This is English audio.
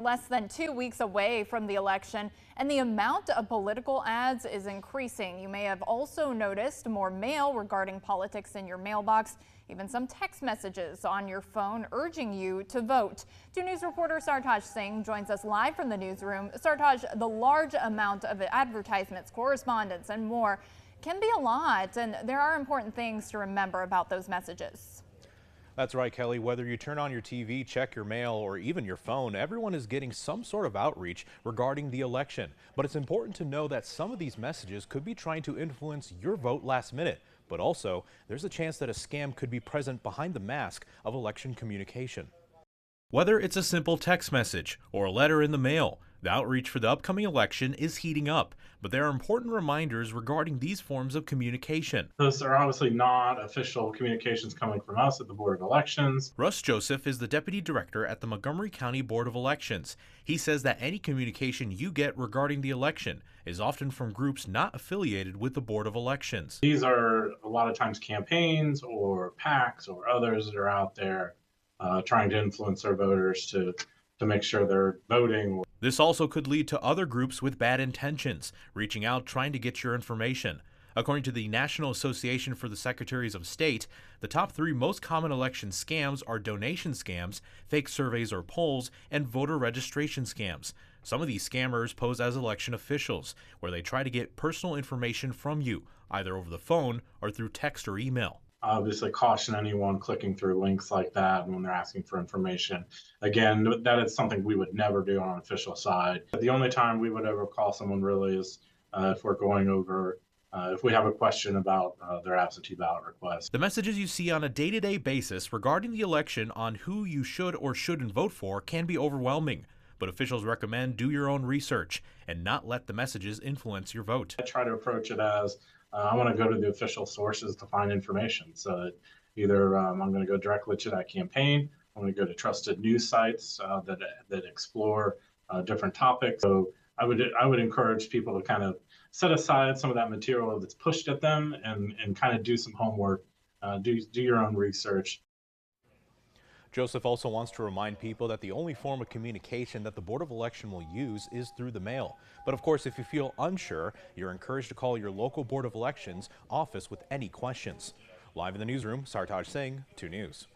Less than 2 weeks away from the election, and the amount of political ads is increasing. You may have also noticed more mail regarding politics in your mailbox, even some text messages on your phone urging you to vote. 2 News reporter Sartaj Singh joins us live from the newsroom. Sartaj, the large amount of advertisements, correspondence, and more can be a lot, and there are important things to remember about those messages. That's right, Kelly. Whether you turn on your TV, check your mail, or even your phone, everyone is getting some sort of outreach regarding the election. But it's important to know that some of these messages could be trying to influence your vote last minute. But also, there's a chance that a scam could be present behind the mask of election communication. Whether it's a simple text message or a letter in the mail, the outreach for the upcoming election is heating up, but there are important reminders regarding these forms of communication. Those are obviously not official communications coming from us at the Board of Elections. Russ Joseph is the Deputy Director at the Montgomery County Board of Elections. He says that any communication you get regarding the election is often from groups not affiliated with the Board of Elections. These are a lot of times campaigns or PACs or others that are out there trying to influence their voters to make sure they're voting. This also could lead to other groups with bad intentions, reaching out trying to get your information. According to the National Association for the Secretaries of State, the top 3 most common election scams are donation scams, fake surveys or polls, and voter registration scams. Some of these scammers pose as election officials, where they try to get personal information from you, either over the phone or through text or email. Obviously, caution anyone clicking through links like that when they're asking for information. Again, that is something we would never do on an official side. The only time we would ever call someone really is if we're going over, if we have a question about their absentee ballot request. The messages you see on a day-to-day basis regarding the election on who you should or shouldn't vote for can be overwhelming. But officials recommend do your own research and not let the messages influence your vote. I try to approach it as I want to go to the official sources to find information. So that either I'm going to go directly to that campaign, I'm going to go to trusted news sites that explore different topics. So I would encourage people to kind of set aside some of that material that's pushed at them and kind of do some homework, do your own research. Joseph also wants to remind people that the only form of communication that the Board of Election will use is through the mail. But of course, if you feel unsure, you're encouraged to call your local Board of Elections office with any questions. Live in the newsroom, Sartaj Singh, 2 News.